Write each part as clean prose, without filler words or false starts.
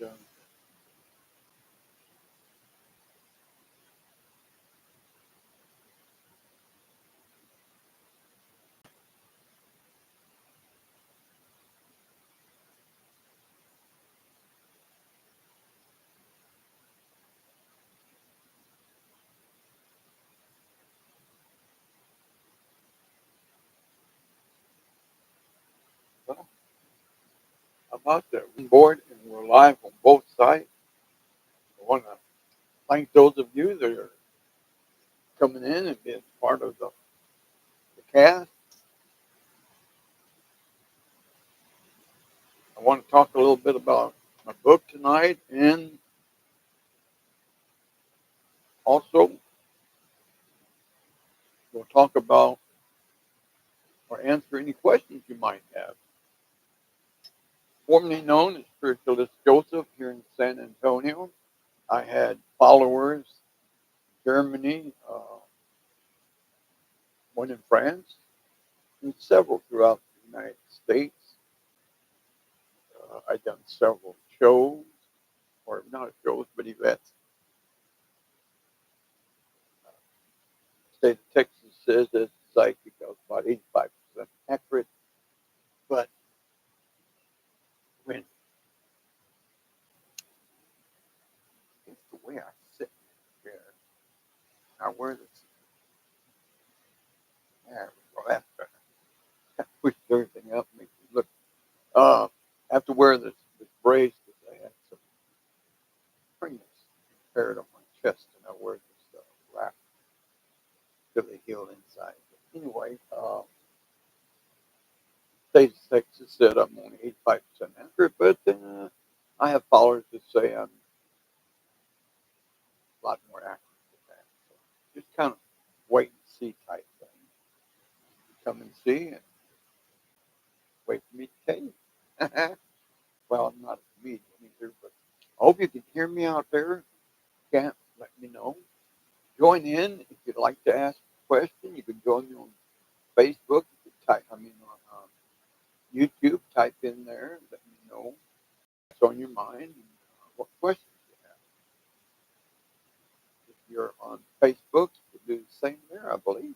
Well, how about that? We're on board and we're live on both sides. I want to thank those of you that are coming in and being part of the cast. I want to talk a little bit about my book tonight, and also we'll talk about or answer any questions you might have. Formerly known as Spiritualist Joseph here in San Antonio. I had followers in Germany, one in France, and several throughout the United States. I've done several shows, or not shows, but events. The state of Texas says that psychic is about 85% accurate, but when it's the way I sit in the chair, I wear this. There we go. That's better. That pushes everything up, makes it look. I have to wear this brace because I had some hernias impaired on my chest, and I wear this wrap till they heal inside. But anyway, state of Texas said I'm only 85% accurate, but I have followers that say I'm a lot more accurate than that. So just kind of wait and see type thing. Come and see and wait for me to tell you. Well, I'm not a comedian either, but I hope you can hear me out there. Can't let me know. Join in if you'd like to ask a question. You can join me on Facebook. You can type. I mean on YouTube. Type in there. Let me know what's on your mind and what questions you have. If you're on Facebook, you can do the same there, I believe.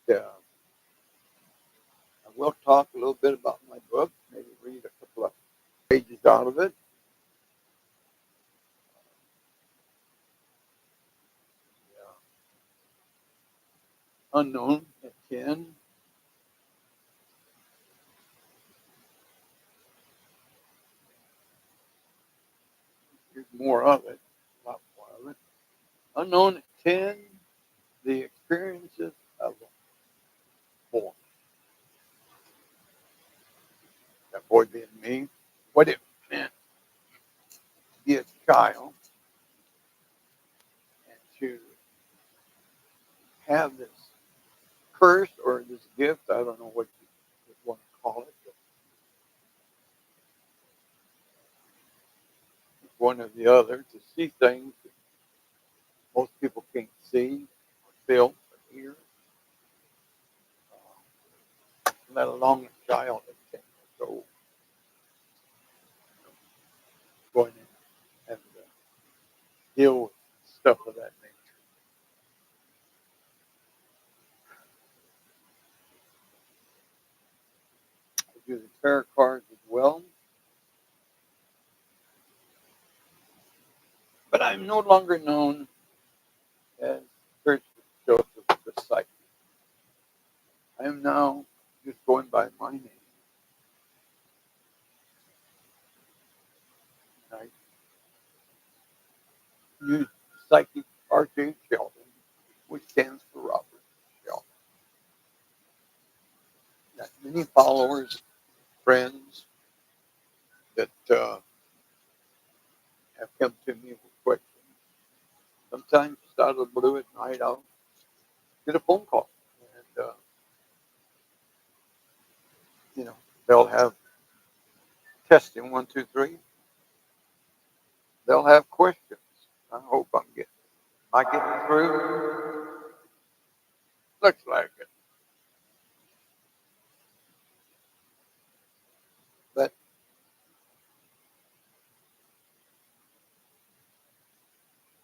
I will talk a little bit about my book. Maybe read a couple of pages out of it. Unknown at 10. Here's more of it. A lot more of it. Unknown at 10. The experiences of a boy. That boy being me. What it meant to be a child and to have this curse or this gift. I don't know what you want to call it. But one or the other, to see things that most people can't see or feel or hear, let alone a child at 10 years old. Going in and deal with stuff of that nature. I do the tarot cards as well. But I'm no longer known as Church Joseph the Psychic. I am now just going by my name. I use Psychic R.J. Sheldon, which stands for Robert Sheldon. Got many followers, friends that have come to me with questions. Sometimes just out of the blue at night, I'll get a phone call, and they'll have testing 1, 2, 3. They'll have questions. I hope I'm getting. Am I getting through? Looks like it. But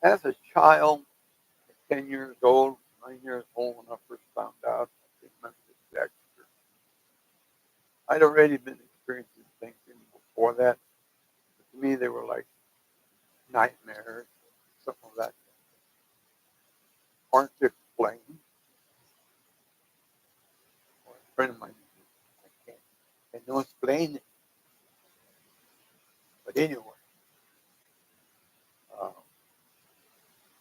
As a child, 10 years old, 9 years old, when I first found out I think Memphis Dexter, I'd already been experiencing things even before that. But to me, they were like nightmares, something of that, hard to explain. Or a friend of mine, I can't no explain it. But anyway, uh,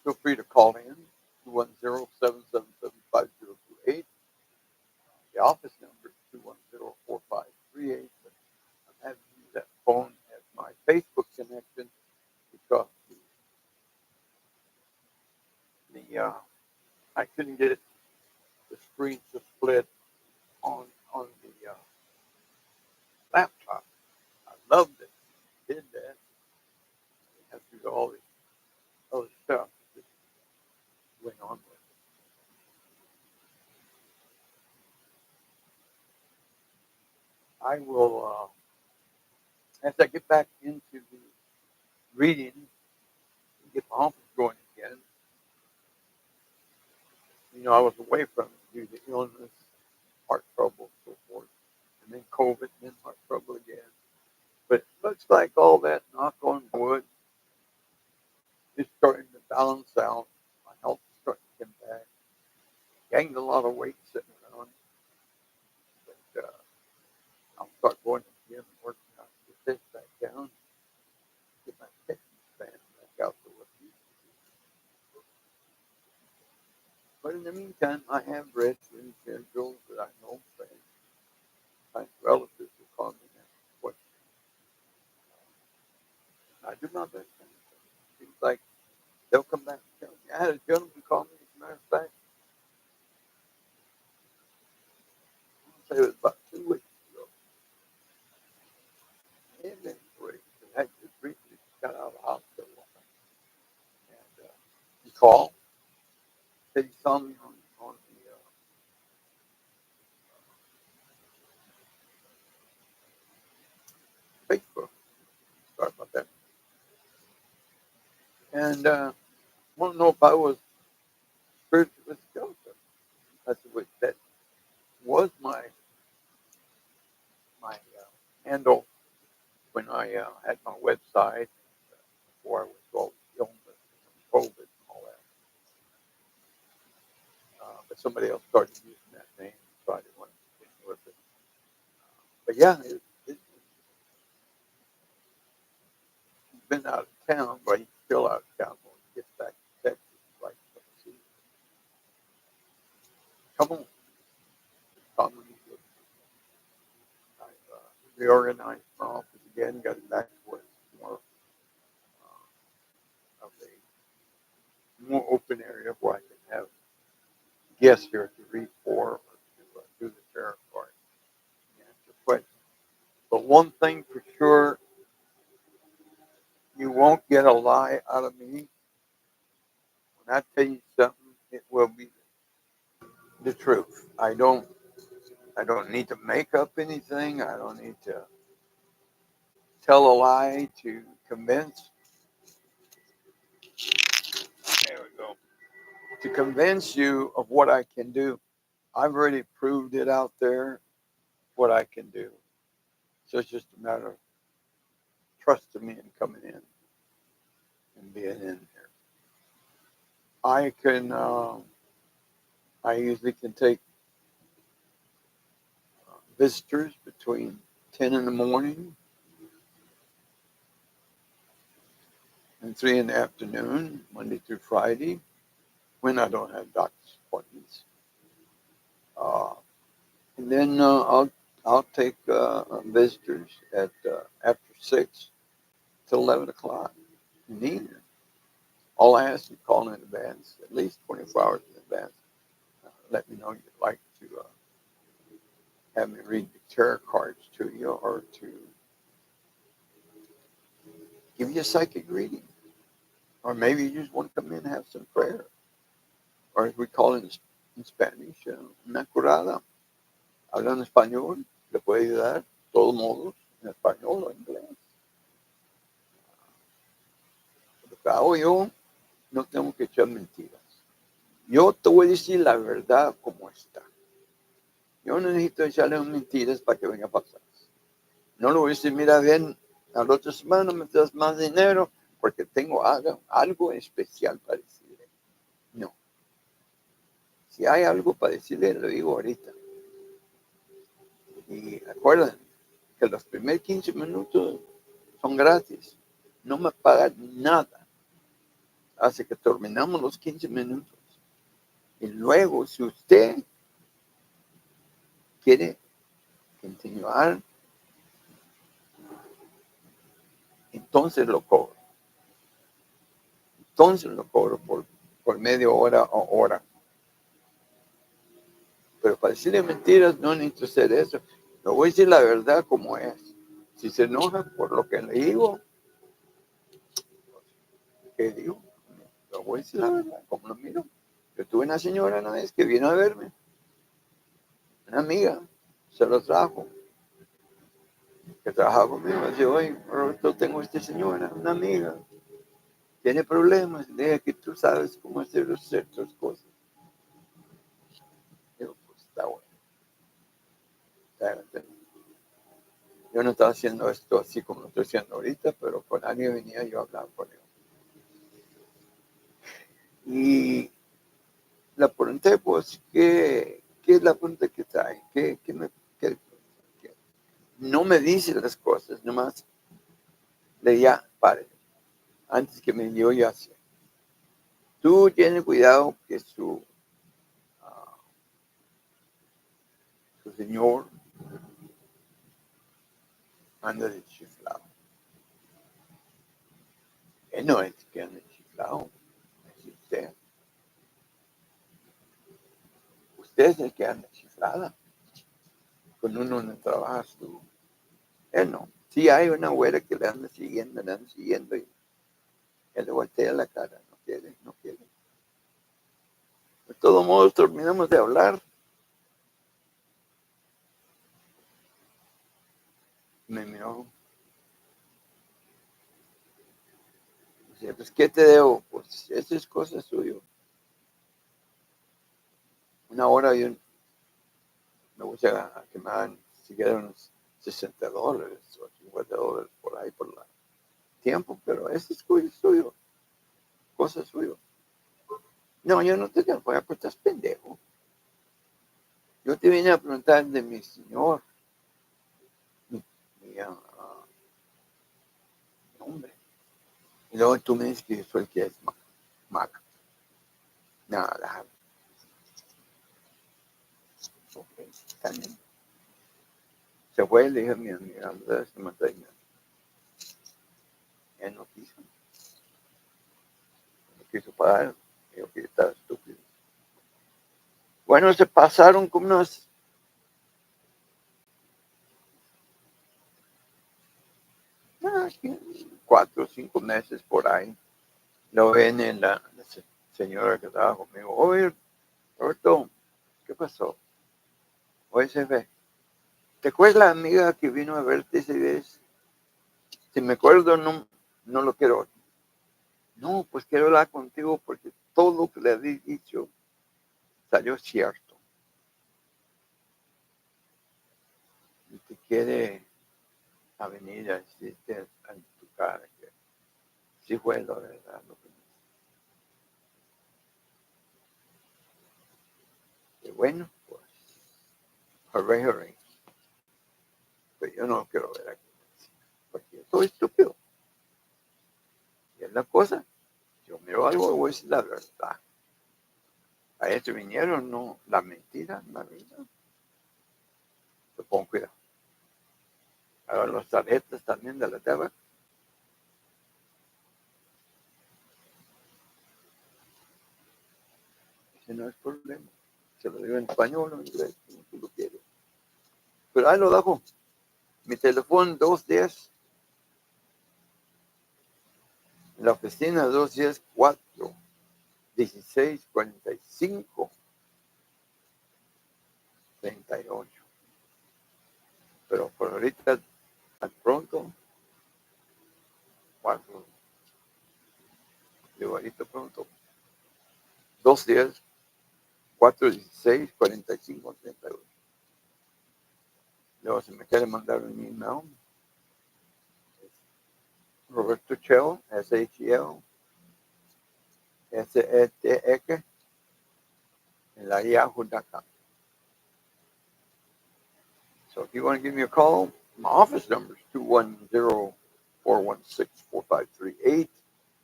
feel free to call in 210-777-5028. The office number is 210-4538. But I'm having to use that phone as my Facebook connection because the I couldn't get the screen to split on the laptop. I loved it. Did that. I have to do all this other stuff that went on with it. I will, as I get back into the reading, get my office going again. You know, I was away from it due to illness, heart trouble, so forth, and then COVID, and then heart trouble again. But it looks like all that, knock on wood, is starting to balance out. My health is starting to come back. Gained a lot of weight sitting around, but I'll start going to the gym and working out, get this back down, get my attention span back out to what it used to be. But in the meantime, I have read for individuals that I know, friends, my relatives who call me and ask questions. I do my best. It seems like they'll come back and tell me. I had a gentleman call me, as a matter of fact, I'll say it was about 2 weeks ago. He had been great. I just recently got out of the hospital. And he called, said he saw me on the Facebook. Sorry about that. And want to know if I was spiritually skeleton. I said, wait, that was my handle when I had my website before I was all illness and COVID and all that. But somebody else started using that name, so I didn't want to continue with it. But yeah, it's been out of town, but he's still out of town when he gets back to Texas. He'd like to come see me. Come on, come when he's looking. I've reorganized my office again, got it back to where it's more of a more open area where I can have guests here to read for or to do the tarot card and answer questions. But one thing for sure, you won't get a lie out of me. When I tell you something, it will be the truth. I don't need to make up anything. I don't need to tell a lie to convince. There we go. To convince you of what I can do. I've already proved it out there what I can do. So it's just a matter of trusting me and coming in and being in here. I can. I usually can take visitors between 10 in the morning and 3 in the afternoon, Monday through Friday, when I don't have doctor's appointments. Uh, and then I'll take visitors at after 6 to 11 o'clock in the evening. All I ask you call in advance, at least 24 hours in advance. Let me know you'd like to have me read the tarot cards to you or to give you a psychic reading. Or maybe you just want to come in and have some prayer. Or as we call it in Spanish, una curada. Hablan español, le puede ayudar, de todos modos, en español o en inglés. Lo que hago yo no tengo que echar mentiras. Yo te voy a decir la verdad como está. Yo no necesito echarle mentiras para que venga a pasar. No le voy a decir, mira, bien, a la otra semana me das más dinero porque tengo algo especial para decirle. No. Si hay algo para decirle, lo digo ahorita. Y acuérdense que los primeros 15 minutos son gratis. No me pagan nada. Así que terminamos los 15 minutos. Y luego, si usted quiere continuar, entonces lo cobro. Entonces lo cobro por media hora o hora. Pero para decirle mentiras no necesito hacer eso. Le voy a decir la verdad como es. Si se enoja por lo que le digo, ¿qué digo? Le voy a decir la verdad, como lo miro. Yo tuve una señora una vez que vino a verme, una amiga, se lo trajo, que trabajaba conmigo. Dice, oye, yo tengo esta señora, una amiga, tiene problemas, deja que tú sabes cómo hacer ciertas cosas. Digo, pues está bueno. Yo no estaba haciendo esto así como lo estoy haciendo ahorita, pero con alguien venía yo a hablar con él. Y la pregunté, pues, ¿qué es la pregunta que trae? ¿Qué no me dice las cosas, nomás le ya, pare, antes que me dio ya sé. Tú tienes cuidado que su señor anda de chiflado. Él no es que anda de chiflado, es usted. Usted es el que anda chiflada. Con uno no trabajas tú. Él no. Sí hay una güera que le anda siguiendo y él le voltea la cara. No quiere. De todos modos, terminamos de hablar. Me miró. Dice, pues, ¿qué te debo? Pues, eso es cosa suya. Una hora yo me gusta que me hagan siquiera unos $60 o $50 por ahí por el tiempo, pero eso es suyo, cosa suya. No, yo no te voy a pues estás pendejo. Yo te vine a preguntar de mi señor, mi hombre. Y luego tú me dices que yo soy el que es Mac. Nada. Ok, también. Se fue y le dije a mi amiga, se me trae. Él no quiso pagar. Dijo que estaba estúpido. Bueno, se pasaron como unos 4 o 5 meses por ahí. Lo ven en la señora que estaba conmigo. Oye, Roberto, ¿qué pasó? Oye, se ve. ¿Te acuerdas la amiga que vino a verte esa vez? Si me acuerdo, no lo quiero. No, pues quiero hablar contigo porque todo lo que le había dicho salió cierto. Y te quiere a venir a decirte en tu cara que sí fue la verdad lo que me dijo. Y bueno, pues, hooray. Pero yo no lo quiero ver aquí. Porque yo soy estúpido. Y es la cosa. Yo miro algo y voy a decir la verdad. A esto vinieron, no, la mentira, la vida. Te pongo cuidado. Ahora las tarjetas también de la tierra. Ese no es problema. Se lo digo en español o en inglés, como tú lo quieres. Pero ahí lo dejo. Mi teléfono 210. En la oficina 210 4 16 45 38. Pero por ahorita, al pronto, 4 igualito pronto. 210 416 4538. Luego, si me quiere mandar un email, Roberto Chell, SHL, SETX, en la yahoo.com. So if you want to give me a call, my office number is 210-416-4538.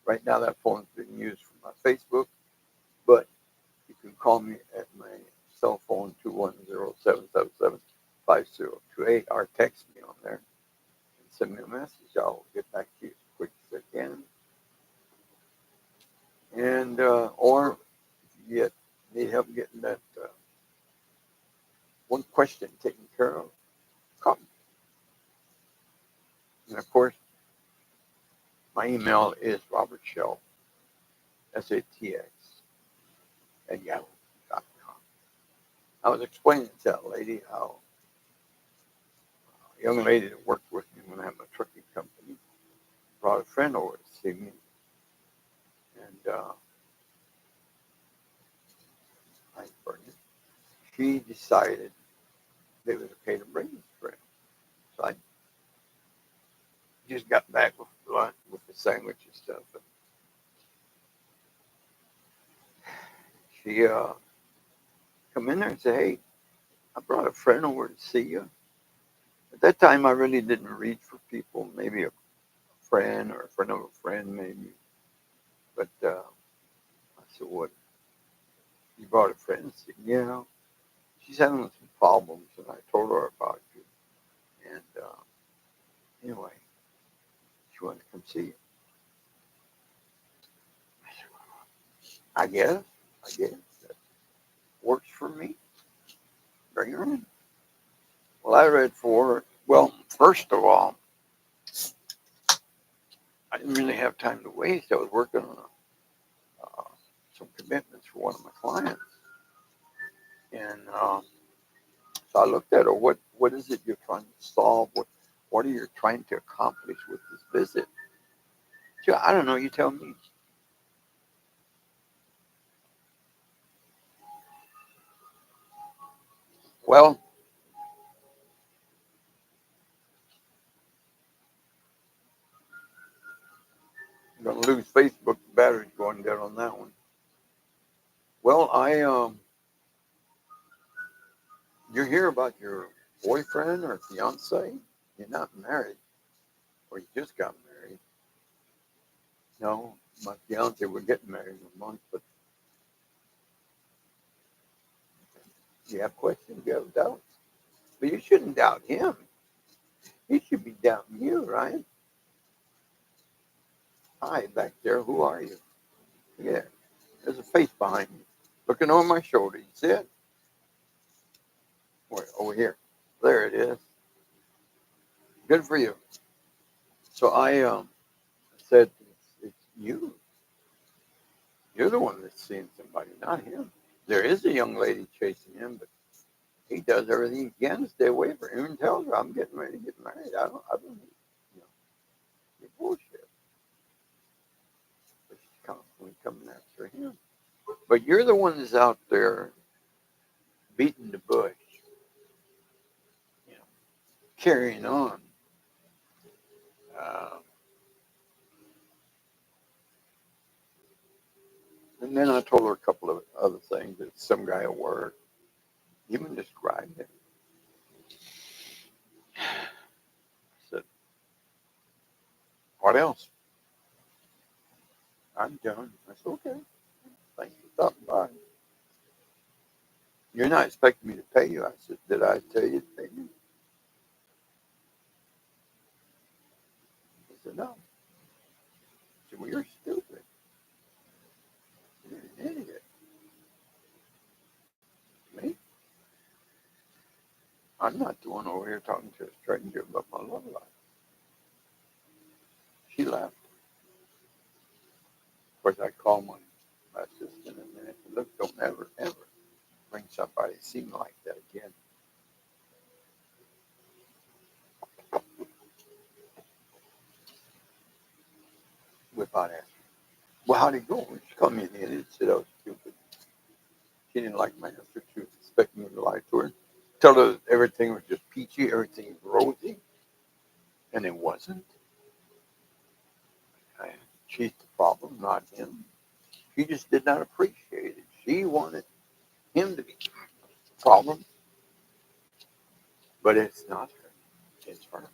Right now, that phone is being used for my Facebook, but you can call me at my cell phone, 210-777-5028, or text me on there and send me a message. I'll get back to you as quick as I can. And, or if you need help getting that one question taken care of, call me. And of course, my email is Robert Shell, SATX, at yahoo.com. I was explaining to that lady how a young lady that worked with me when I had my trucking company brought a friend over to see me. And she decided it was okay to bring this friend. So I just got back with lunch, with the sandwich and stuff. And she come in there and said, "Hey, I brought a friend over to see you." At that time, I really didn't reach for people, maybe a friend or a friend of a friend, maybe. But I said, "What? You brought a friend?" She said, "Yeah, she's having some problems," and I told her about you. And anyway, she wanted to come see you. I said, "Well, I guess that works for me. Bring her in." Well, I read for her. Well, first of all, I didn't really have time to waste. I was working on some commitments for one of my clients, and so I looked at her. What is it you're trying to solve? What are you trying to accomplish with this visit? She, I don't know. You tell me. Well, I'm going to lose Facebook. The battery's going dead on that one. Well, you hear about your boyfriend or fiance? You're not married, or you just got married. No, my fiance, we're getting married in a month, but you have questions, you have doubts. But you shouldn't doubt him. He should be doubting you, right? Hi, back there, who are you? Yeah, there's a face behind me, looking over my shoulder. You see it? Wait, over here. There it is. Good for you. So I said, it's you. You're the one that's seeing somebody, not him. There is a young lady chasing him, but he does everything he can to stay away from him and tells her, "I'm getting ready to get married. I don't need, you know, your bullshit." But she's constantly coming after him. But you're the one that's out there beating the bush, you know, carrying on. Uh, and then I told her a couple of other things that some guy at work even described it. I said, "What else?" "I'm done." I said, "Okay. Thanks for stopping by. You're not expecting me to pay you." I said, "Did I tell you to pay me?" He said, "No." I said, "Well, you're stupid. You're an idiot." Me? I'm not the one over here talking to a stranger about my love life. She laughed. Of course, I called my assistant and I said, "Look, don't ever bring somebody seem like that again." Without asking. "Well, how how'd it go? She called me an idiot, said I was stupid. She didn't like my answer. She was expecting me to lie to her. Tell her everything was just peachy, everything was rosy, and it wasn't. She's the problem, not him. She just did not appreciate it. She wanted him to be the problem, but it's not her. It's her.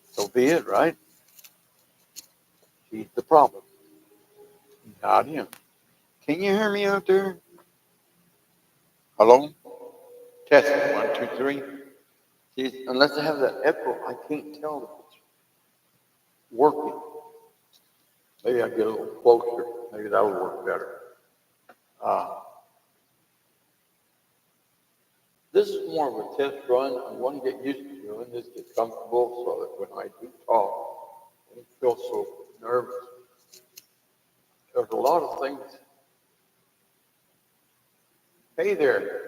So be it, right? She's the problem, not him. Can you hear me out there? Hello? Test 1, 2, 3. See, unless I have that echo, I can't tell if it's working. Maybe I get a little closer. Maybe that'll work better. This is more of a test run. I want to get used to doing this, get comfortable, so that when I do talk, I don't feel so nervous. There's a lot of things. Hey there.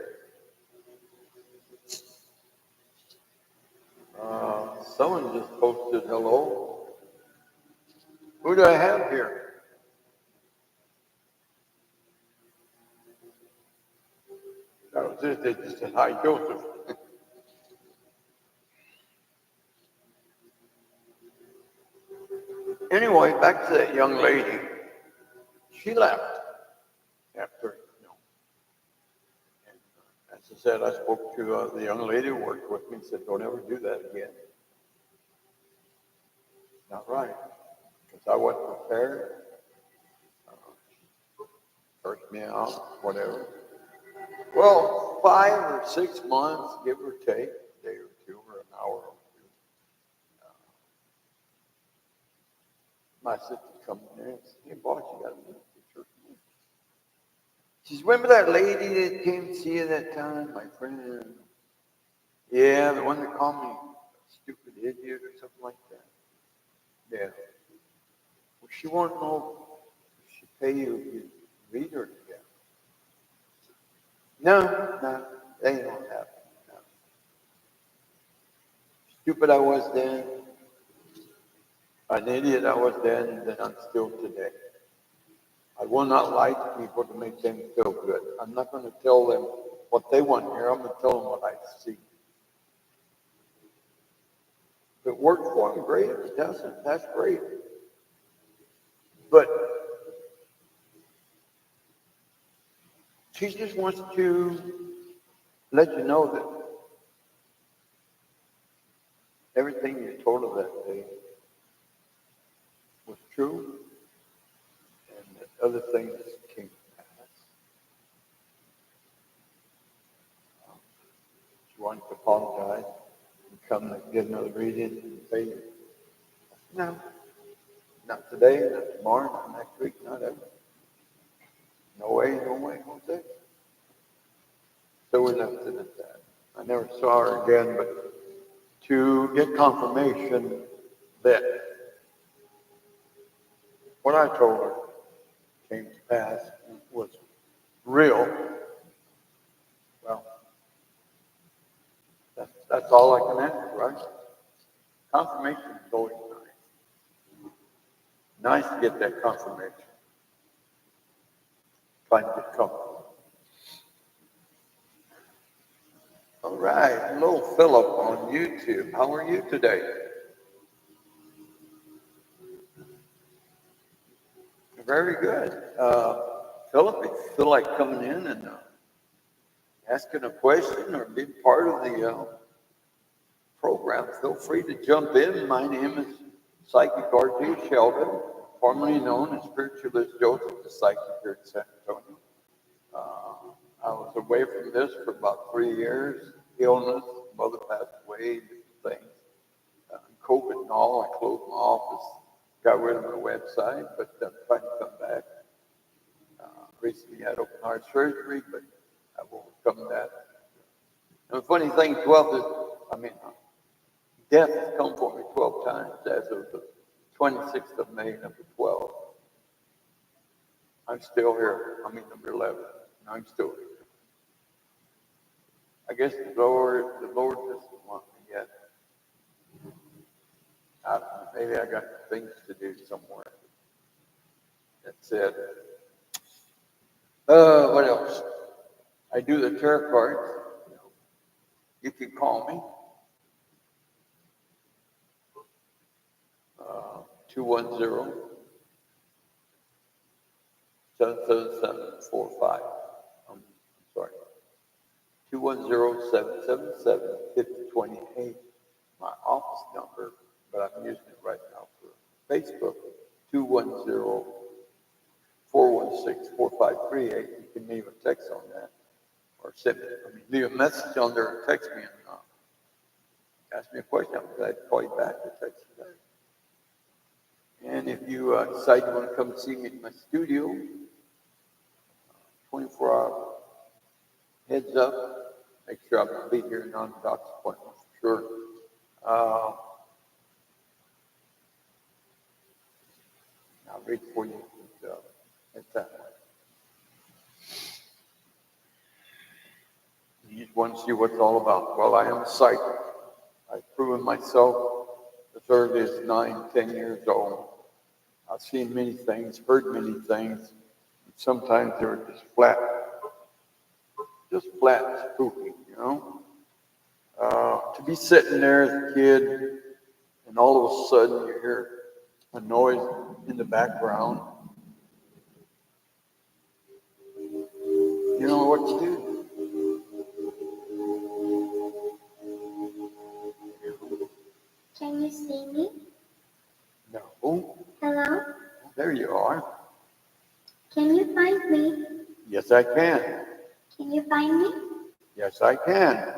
Someone just posted hello. Who do I have here? That was it. They just said, hi, Joseph. Anyway, back to that young lady. She left after, and as I said, I spoke to the young lady who worked with me and said, don't ever do that again. Not right, because I wasn't prepared. Cursed me out, whatever. Well, 5 or 6 months, give or take, a day or two, or an hour or two. My sister comes in there and says, hey, boss, you got a minute to church? She says, remember that lady that came to see you that time, my friend? Yeah, the one that called me a stupid idiot or something like that. Yeah. Well, she wanted to know if she pay you if you read her again. No, they ain't gonna happen. No. Stupid I was then, an idiot I was then, and I'm still today. I will not lie to people to make them feel good. I'm not going to tell them what they want to hear. I'm going to tell them what I see. If it works for them, great. If it doesn't, that's great. But she just wants to let you know that everything you told her that day was true, and that other things came to pass. She wanted to apologize and come and get another reading and say, no, not today, not tomorrow, not next week, not ever. No way, no day. So we left it at that. I never saw her again, but to get confirmation that what I told her came to pass and was real, well, that's all I can ask, right? Confirmation is always nice. Nice to get that confirmation. Trying to get comfortable. All right, hello, Philip on YouTube. How are you today? Very good. Philip, if you feel like coming in and asking a question or being part of the program, feel free to jump in. My name is Psychic R.J.Sheldon, formerly known as Spiritualist Joseph, the psychic here in San Antonio. I was away from this for about 3 years. Illness, mother passed away, different things. COVID and all, I closed my office, got rid of my website, but I'm trying to come back. Recently had open heart surgery, but I've overcome that. And the funny thing, 12 is, death has come for me 12 times as of the 26th of May, number 12. I'm still here. Number 11. I'm still here. I guess the Lord doesn't want me yet. Maybe I got things to do somewhere. That's it. What else? I do the tarot cards. You can call me. 210 77745. I'm sorry. 210-777-5028. My office number, but I'm using it right now for Facebook. 210-416-4538. You can leave a text on that, or leave a message on there and text me and ask me a question. I'm glad to call you back or text you back. And if you decide you want to come see me at my studio, 24-hour heads up. Make sure I'm going to be here non-doc's appointment for sure. I'll read for you. It's that way. You just want to see what it's all about. Well, I am a psychic. I've proven myself as early as 9, 10 years old. I've seen many things, heard many things. Sometimes they're just flat spooky, you know. To be sitting there as a kid, and all of a sudden you hear a noise in the background. You don't know what to do. Can you see me? No. Hello? There you are. Can you find me? Yes, I can. Can you find me? Yes, I can.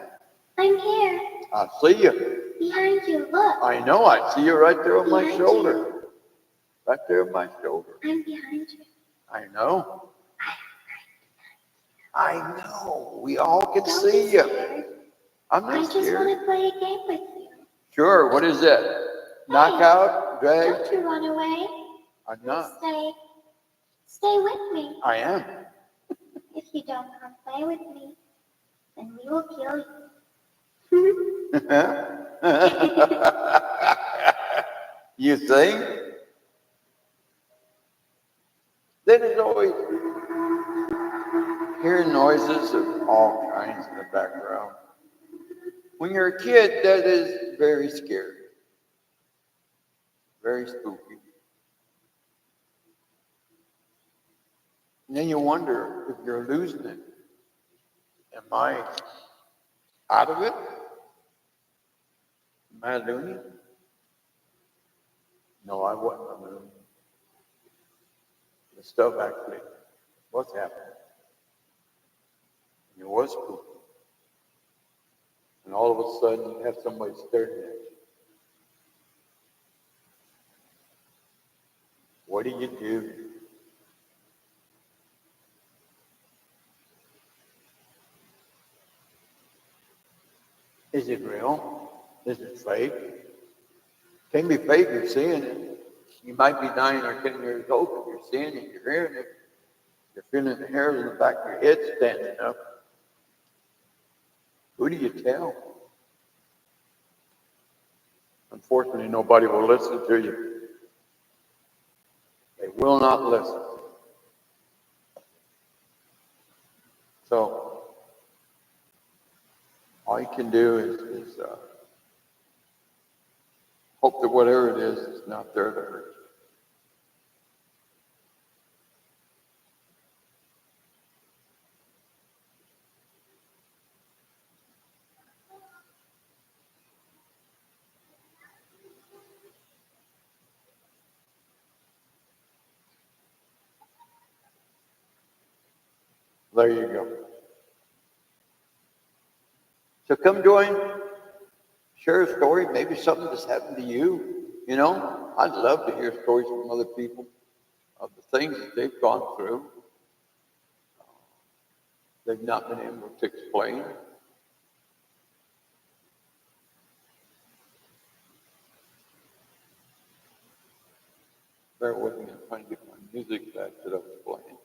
I'm here. I see you. Behind you, look. I know. I see you right there on my Behind shoulder. you. Right there on my shoulder. I'm behind you. I know. I know. We all can Don't see be you. scared. I'm I not just scared. want to play a game with you. Sure. What is that? Knockout? Drag? Don't you run away. I'm not. Stay with me. I am. If you don't come play with me, then we will kill you. You think? Then it's always hearing noises of all kinds in the background. When you're a kid, that is very scary. Very spooky. And then you wonder if you're losing it. Am I out of it? Am I a loony? No, I wasn't a loony. The stuff actually was happening. And it was spooky. And all of a sudden, you have somebody staring at you. What do you do? Is it real? Is it fake? It can be fake, you're seeing it. You might be 9 or 10 years old, but you're seeing it, you're hearing it. You're feeling the hairs in the back of your head standing up. Who do you tell? Unfortunately, nobody will listen to you. They will not listen. So, all you can do is hope that whatever it is not there to hurt you. There you go. So come join, share a story, maybe something that's happened to you. You know, I'd love to hear stories from other people of the things that they've gone through. They've not been able to explain. Bear with me, I'm trying to get my music back that I was playing.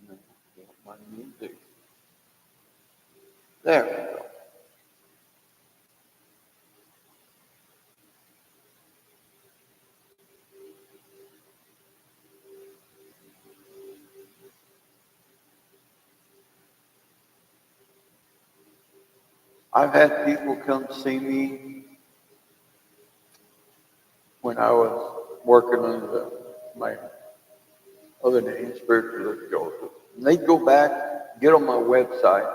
No, my music. There we go. I've had people come see me when I was working under my other name, Spiritualist Joseph. And they'd go back, get on my website,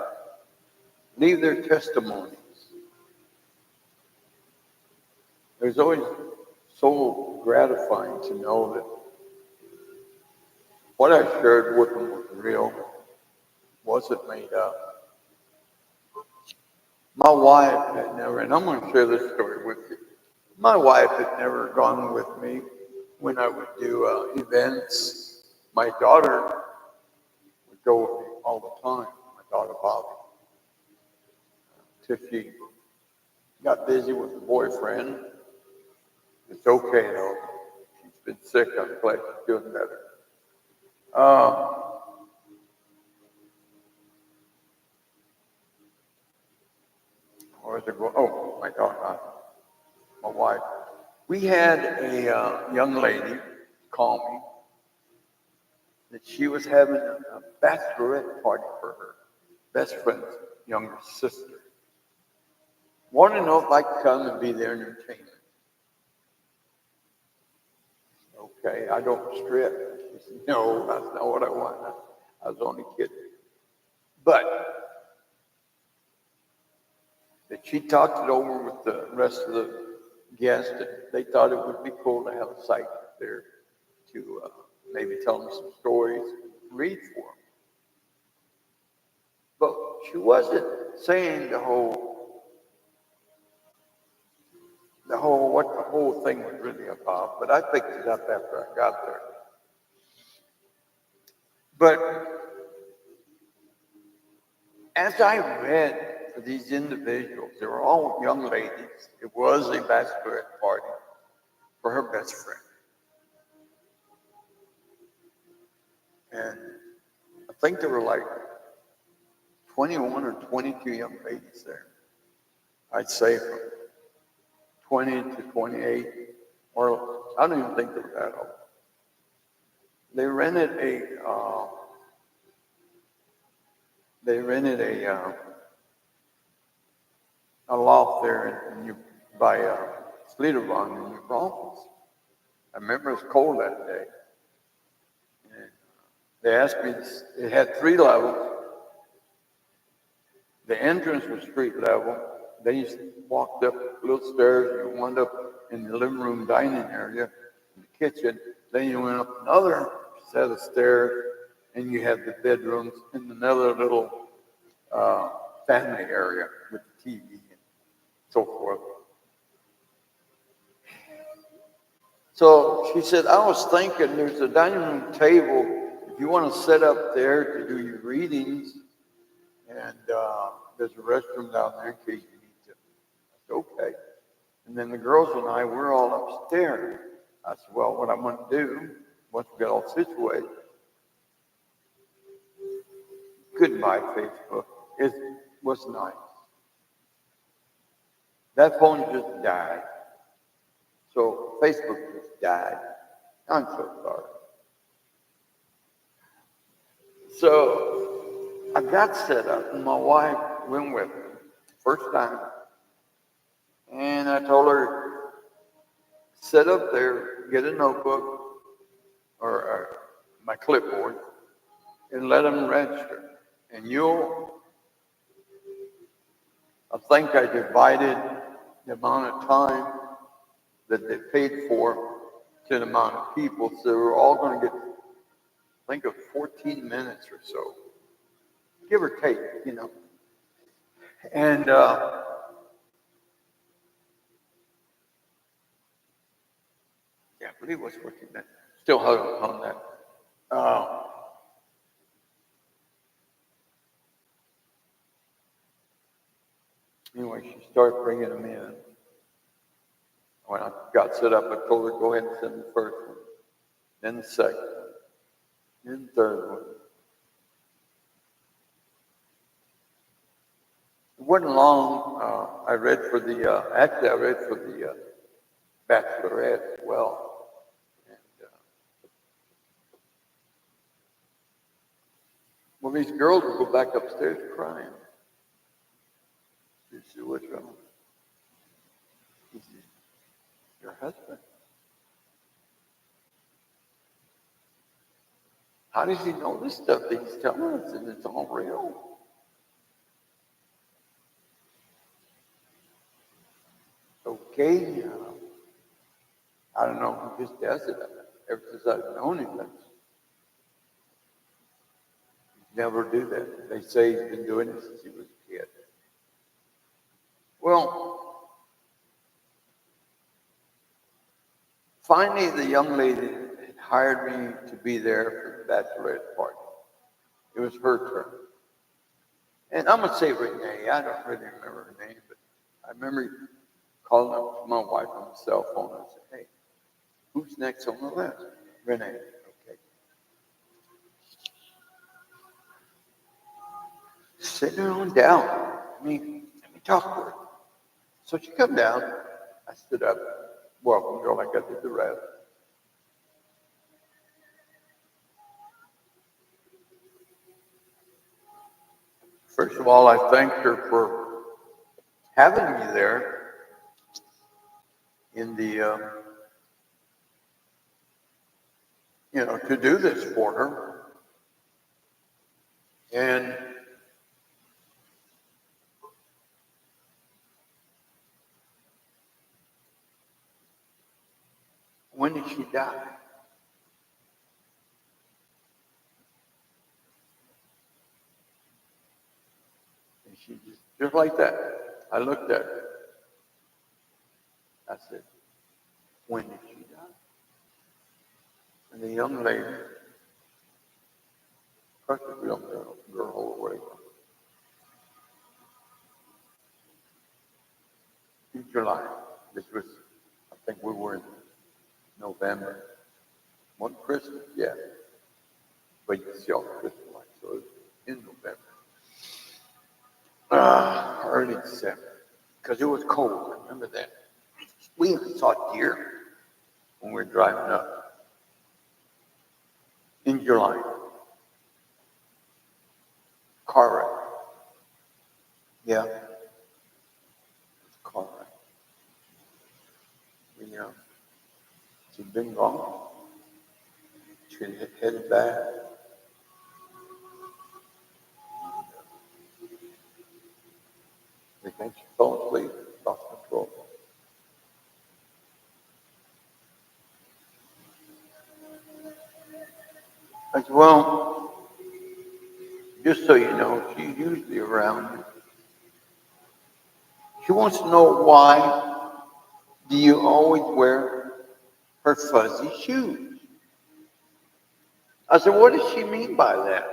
leave their testimonies. It was always so gratifying to know that what I shared with them was real, wasn't made up. My wife had never, and I'm going to share this story with you. My wife had never gone with me when I would do events. My daughter would go with me all the time, my daughter Bobby, till she got busy with a boyfriend. It's okay though. She's been sick. I'm glad she's doing better. Where was it going? Oh, my daughter, my wife. We had a young lady call me that she was having a bachelorette party for her best friend's younger sister. Wanted to know if I could come and be their entertainment. Okay, I don't strip. She said, no, that's not what I want. I was only kidding. But that she talked it over with the rest of the guests, and they thought it would be cool to have a psychic there to maybe tell them some stories, read for them. But she wasn't saying what the whole thing was really about. But I picked it up after I got there. But as I read for these individuals, they were all young ladies. It was a bachelorette party for her best friend. And I think there were like 21 or 22 young ladies there. I'd say from 20 to 28, or I don't even think they were that old. They rented a loft there by Sleederbond in New Braunfels. I remember it was cold that day. And they asked me, it had 3 levels. The entrance was street level. Then you walked up little stairs, you wound up in the living room dining area, in the kitchen. Then you went up another set of stairs, and you had the bedrooms and another little family area with the TV and so forth. So she said, I was thinking there's a dining room table. If you want to sit up there to do your readings, and there's a restroom down there in case you need to. I said, okay. And then the girls and I, we're all upstairs. I said, well, what I'm going to do, once we get all situated, goodbye, Facebook. It was nice. That phone just died. So Facebook just died. I'm so sorry. So I got set up, and my wife went with me, first time. And I told her, sit up there, get a notebook or my clipboard, and let them register. And I think I divided the amount of time that they paid for to the amount of people. So they were all going to get, I think, of 14 minutes or so, give or take, And yeah, I believe it was 14 minutes. Still hugging on that. Anyway, she started bringing them in. When I got set up, I told her, go ahead and send the first one, then the second one, then the third one. wasn't long. I read for the, actually, I read for the Bachelorette as well. And well, these girls would go back upstairs crying. She said, "What's wrong?" He said, "Your husband. How does he know this stuff that he's telling us and it's all real?" Okay, I don't know who just does it. Ever since I've known him, that's never do that. They say he's been doing it since he was a kid. Well, finally, the young lady had hired me to be there for the bachelorette party. It was her turn. And I'm going to say Renee. I don't really remember her name, but I remember calling up to my wife on the cell phone and said, "Hey, who's next on the list?" Renee. Okay. Sit on down. Let me talk to her. So she come down. I stood up. Welcome, girl, like I did the rest. First of all, I thanked her for having me there in the, to do this for her. And when did she die? And she just like that. I looked at her. I said, "When did she die?" And the young lady, perfect young girl or whatever, in July. This was, I think we were in November. One Christmas, yeah. But you see all the Christmas lights, so it was in November. Early December, because it was cold. I remember that. We even saw deer when we were driving up in July. Car wreck. Yeah, it's a car wreck. She'd been gone. She had headed back. They think she fell asleep, lost control. I said, "Well, just so you know, she's usually around. She wants to know why do you always wear her fuzzy shoes?" I said, "What does she mean by that?"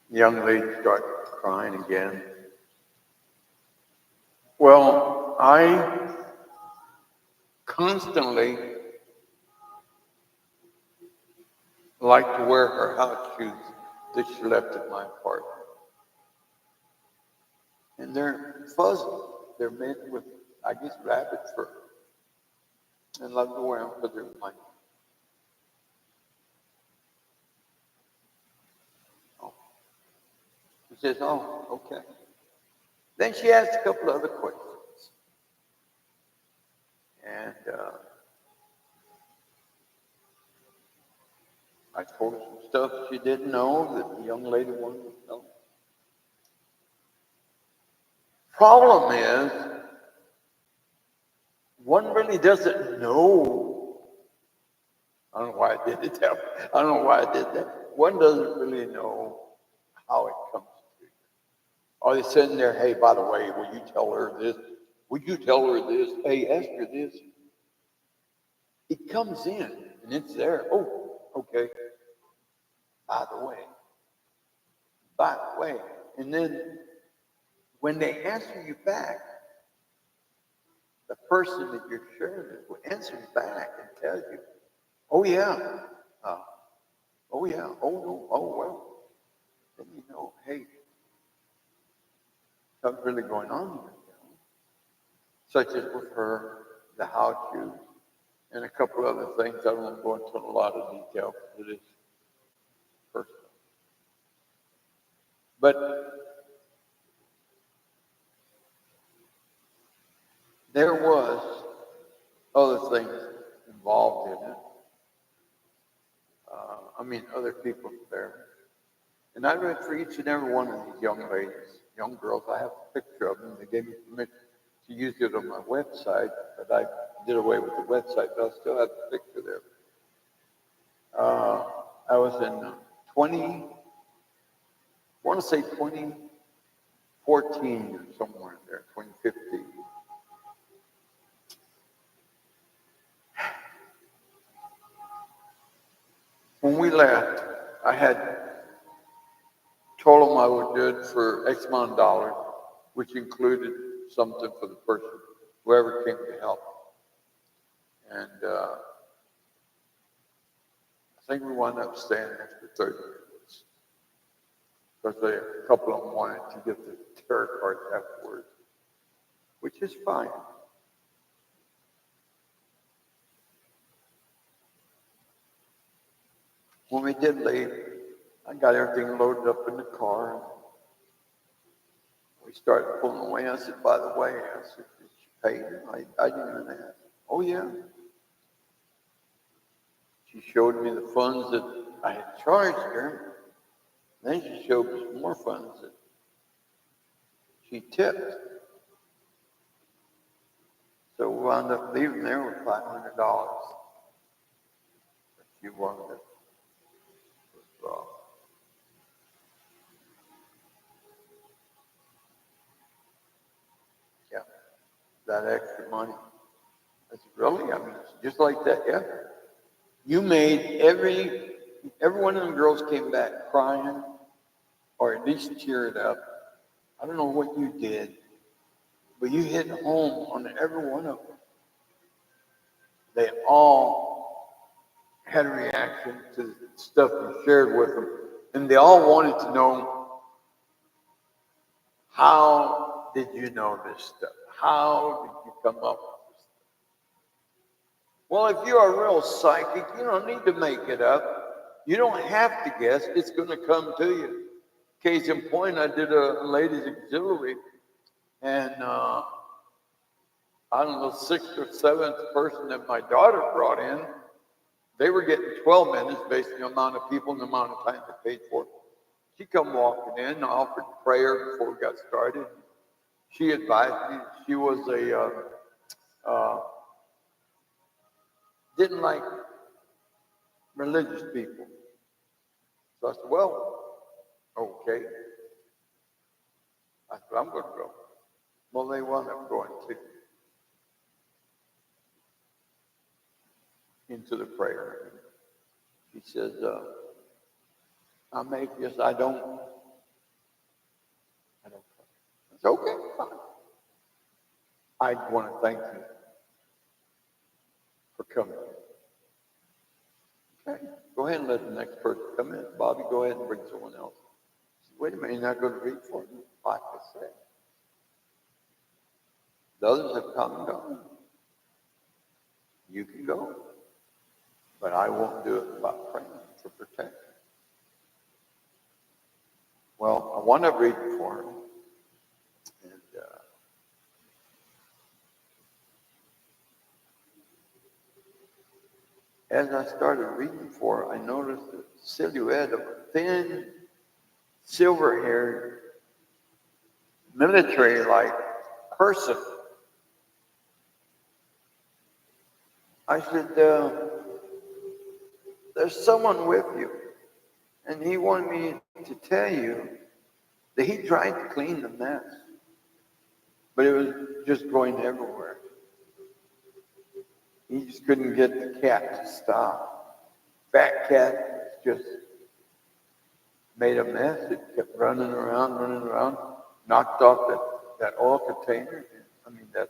The young lady started crying again. "Well, I constantly like to wear her house shoes that she left at my apartment. And they're fuzzy. They're made with, I guess, rabbit fur. And love to wear them because they're mine." Oh. She says, "Oh, okay." Then she asked a couple other questions. And I told her some stuff she didn't know that the young lady wanted to know. Problem is, one really doesn't know. I don't know why I did it that way. I don't know why I did that. One doesn't really know how it comes to you. Are they sitting there, "Hey, by the way, will you tell her this? Would you tell her this? Hey, ask her this." It comes in and it's there. "Oh, okay. By the way, by the way." And then when they answer you back, the person that you're sharing it will answer you back and tell you, "Oh, yeah. Uh, Oh, yeah. Oh, no. Oh, well. Then you know, hey, something's really going on here. Such as with her, the how to, and a couple other things. I don't want to go into a lot of detail because it is personal. But there was other things involved in it. Other people there. And I read for each and every one of these young ladies, young girls. I have a picture of them. They gave me permission to use it on my website, but I did away with the website, but I still have the picture there. I was in 20, I want to say 2014 or somewhere in there, 2015. When we left, I had told them I would do it for X amount of dollars, which included something for the person, whoever came to help. And I think we wound up staying there for 30 minutes because a couple of them wanted to get the tarot cards afterwards, which is fine. When we did leave, I got everything loaded up in the car. And we started pulling away. I said, by the way, I said, did you pay? I didn't even ask. Oh, yeah. She showed me the funds that I had charged her. Then she showed me some more funds that she tipped. So we wound up leaving there with $500. She wanted to withdraw. Yeah, that extra money. I said, really? It's just like that, yeah. You made every one of them girls came back crying or at least teared up. I don't know what you did, but you hit home on every one of them. They all had a reaction to the stuff you shared with them, and they all wanted to know, how did you know this stuff? How did you come up with this? Well, if you're a real psychic, you don't need to make it up. You don't have to guess. It's going to come to you. Case in point, I did a ladies' auxiliary, and I don't know, sixth or seventh person that my daughter brought in, they were getting 12 minutes based on the amount of people and the amount of time they paid for. She come walking in, I offered prayer before we got started. She advised me she was didn't like religious people. So I said, well, okay. I said, I'm going to go. Well, they wound up going into the prayer. She says, I'm atheist. I don't. It's okay, fine. I want to thank you for coming. Okay, go ahead and let the next person come in. Bobby, go ahead and bring someone else. Said, wait a minute, you're not going to read for me? Like I said. The others have come and gone. You can go. But I won't do it without praying for protection. Well, I wound up reading for him. And as I started reading for her, I noticed the silhouette of a thin, silver-haired, military-like person. I said, there's someone with you. And he wanted me to tell you that he tried to clean the mess, but it was just going everywhere. He just couldn't get the cat to stop. Fat cat just made a mess. It kept running around, knocked off that oil container, that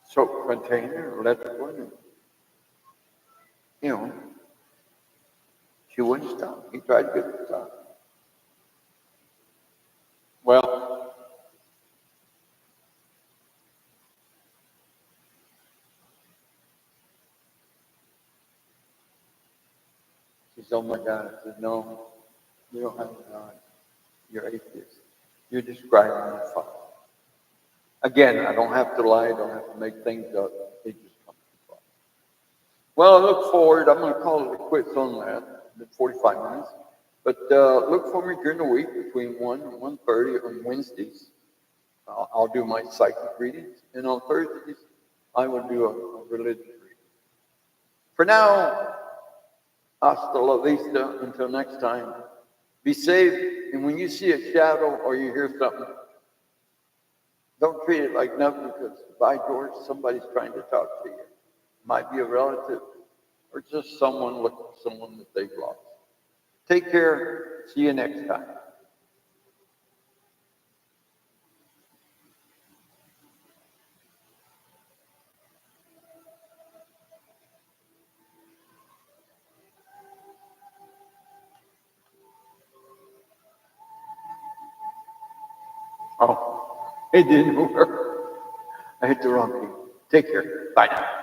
soap container, electric one. She wouldn't stop. He tried to get her to stop. Well, she said, oh my God. I said, no, you don't have a God. You're atheist. You're describing the Father. Again, I don't have to lie. I don't have to make things up. They just come from the Father. Well, I look forward. I'm going to call it quits on that. It's been 45 minutes. But look for me during the week between 1 and 1:30 on Wednesdays. I'll do my psychic readings. And on Thursdays, I will do a religious reading. For now, hasta la vista. Until next time, be safe. And when you see a shadow or you hear something, don't treat it like nothing because, by George, somebody's trying to talk to you. Might be a relative or just someone looking for someone that they've lost. Take care. See you next time. Oh, it didn't work. I hit the wrong key. Take care. Bye now.